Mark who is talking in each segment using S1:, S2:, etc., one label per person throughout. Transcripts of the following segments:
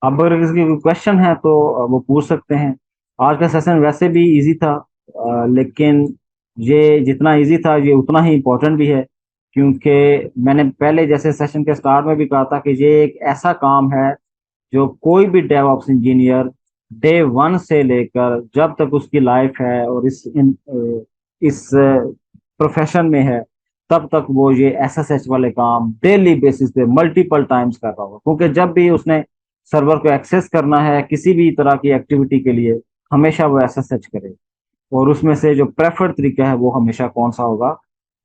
S1: अब अगर किसी की क्वेश्चन है तो वो पूछ सकते हैं। आज का सेशन वैसे भी इजी था, लेकिन ये जितना इजी था ये उतना ही इम्पोर्टेंट भी है, क्योंकि मैंने पहले जैसे सेशन के स्टार्ट में भी कहा था कि ये एक ऐसा काम है जो कोई भी डेवऑप्स इंजीनियर डे वन से लेकर जब तक उसकी लाइफ है और इस प्रोफेशन में है, तब तक वो ये एसएसएच वाले काम डेली बेसिस पे मल्टीपल टाइम्स कर रहा होगा, क्योंकि जब भी उसने सर्वर को एक्सेस करना है किसी भी तरह की एक्टिविटी के लिए, हमेशा वो एसएसएच करे। और उसमें से जो प्रेफर्ड तरीका है वो हमेशा कौन सा होगा?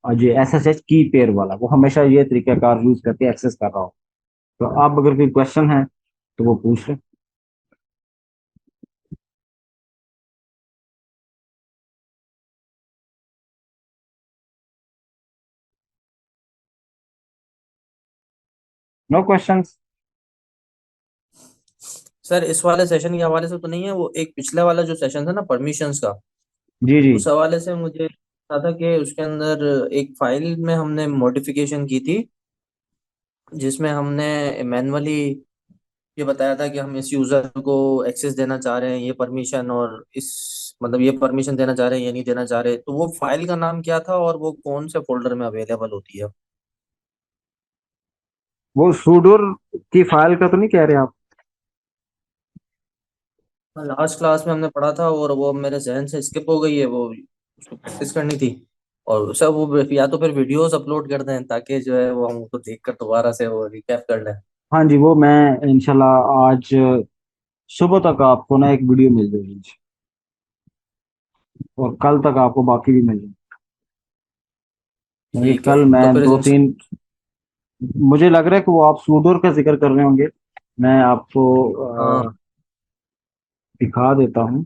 S1: और ये एसएसएच की पेयर वाला, वो हमेशा ये तरीकाकार यूज करके एक्सेस कर रहा हो। तो आप अगर कोई क्वेश्चन है तो वो पूछ लें। Know questions.
S2: सर इस वाले सेशन के हवाले से तो नहीं है, वो एक पिछले वाला जो सेशन था ना परमिशंस का,
S1: जी जी।
S2: उस हवाले से मुझे था था कि उसके अंदर एक फाइल में हमने मॉडिफिकेशन की थी, जिसमें हमने मैनुअली ये बताया था कि हम इस यूजर को एक्सेस देना चाह रहे हैं, ये परमिशन, और इस मतलब ये परमिशन देना चाह रहे हैं, ये नहीं देना चाह रहे। तो वो फाइल का नाम क्या था और वो कौन से फोल्डर में अवेलेबल होती है?
S1: वो सुडोर की फाइल का तो नहीं कह रहे आप?
S2: लास्ट क्लास में हमने पढ़ा था और वो मेरे जहन से स्किप हो गई है, वो उसको प्रैक्टिस करनी थी। और सब वो या तो फिर वीडियोस अपलोड कर दें ताकि जो है वो हम उसको देख कर दोबारा से वो रिकैप कर लें।
S1: हाँ जी, वो मैं इंशाल्लाह आज सुबह तक आपको ना एक वीडियो मिल जाएगी, और कल तक आपको बाकी भी मिल जाएगी। क्योंकि
S2: ठीक है,
S1: कल
S2: तो
S1: मैं
S2: फिर
S1: दो तीन, मुझे लग रहा है कि वो आप सूडोर का जिक्र कर रहे होंगे। मैं आपको
S2: हाँ।
S1: दिखा देता हूँ।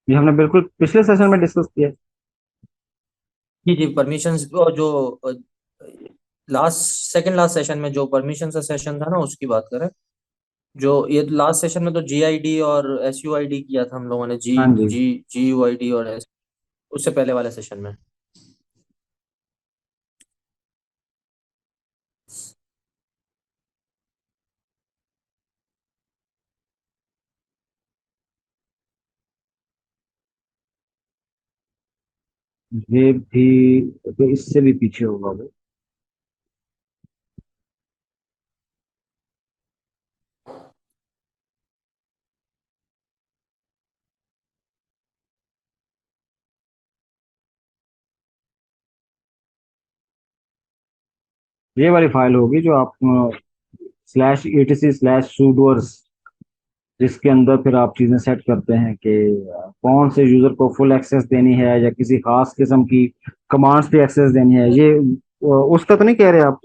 S1: ये हमने बिल्कुल पिछले सेशन में डिस्कस किया।
S2: जी जी, परमिशंस जो लास्ट सेकंड लास्ट सेशन में जो परमिशन का सेशन था ना उसकी बात करें। जो ये लास्ट सेशन में तो जी आई डी और एस यू आई डी किया था हम लोगों ने, जी
S1: हाँ जी।
S2: जी जी यू आई डी और एस, उससे पहले वाले सेशन में।
S1: ये भी तो इससे भी पीछे होगा वो। ये वाली फाइल होगी जो आप स्लैश etc स्लैश sudoers, जिसके अंदर फिर आप चीजें सेट करते हैं कि कौन से यूजर को फुल एक्सेस देनी है या किसी खास किस्म की कमांड्स पे एक्सेस देनी है। ये उसका तो नहीं कह रहे आप?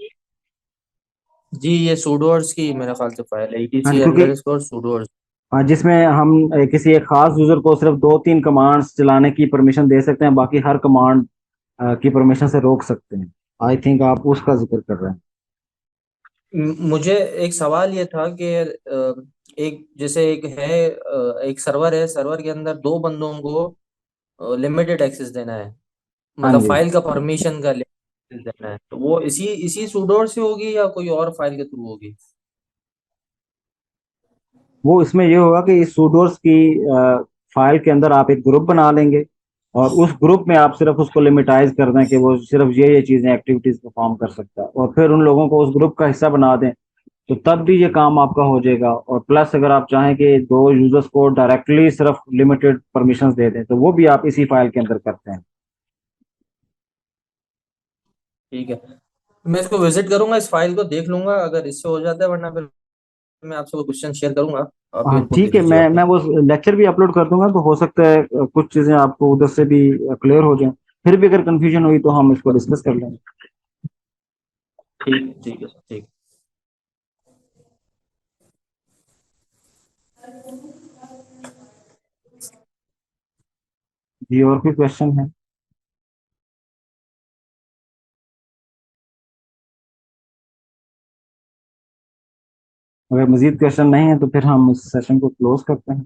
S2: जी ये सूडोर्स की मेरे ख्याल से फाइल है,
S1: हाँ
S2: etc
S1: जी, क्योंकि
S2: अंडर स्कोर सूडोर्स।
S1: जिसमें हम किसी एक खास यूजर को सिर्फ दो तीन कमांड्स चलाने की परमिशन दे सकते हैं, बाकी हर कमांड की परमिशन से रोक सकते हैं। आई थिंक आप उसका जिक्र कर रहे हैं।
S2: मुझे एक सवाल ये था कि एक जैसे एक है, एक सर्वर है, सर्वर के अंदर दो बंदों को लिमिटेड एक्सेस देना है,
S1: हाँ
S2: मतलब
S1: जी।
S2: फाइल का परमिशन का लिमिटेड देना है, तो वो इसी इसी सूडोर से होगी या कोई और फाइल के थ्रू होगी?
S1: वो इसमें ये होगा कि इस सूडोर्स की फाइल के अंदर आप एक ग्रुप बना लेंगे, और उस ग्रुप में आप सिर्फ उसको लिमिटाइज कर दें कि वो सिर्फ ये चीजें एक्टिविटीज परफॉर्म कर सकता है, और फिर उन लोगों को उस ग्रुप का हिस्सा बना दें। तो तब भी ये काम आपका हो जाएगा। और प्लस अगर आप चाहें कि दो यूजर्स को डायरेक्टली सिर्फ लिमिटेड परमिशंस दे दें, तो वो भी आप इसी फाइल के अंदर करते हैं।
S2: ठीक है, मैं इसको विजिट करूंगा, इस फाइल को देख लूंगा अगर इससे हो जाता है, वरना फिर मैं आपसे वो क्वेश्चन शेयर करूंगा, आप भी
S1: हाँ
S2: इनपुट दे
S1: ठीक है,
S2: दीजिएगा
S1: मैं
S2: अपनी।
S1: वो लेक्चर भी अपलोड कर दूंगा, तो हो सकता है कुछ चीजें आपको उधर से भी क्लियर हो जाएं। फिर भी अगर कंफ्यूजन हुई तो हम इसको डिस्कस कर लेंगे।
S2: ठीक है सर, ठीक।
S1: जी, और कोई क्वेश्चन है? अगर मजीद क्वेश्चन नहीं है तो फिर हम इस सेशन को क्लोज करते हैं।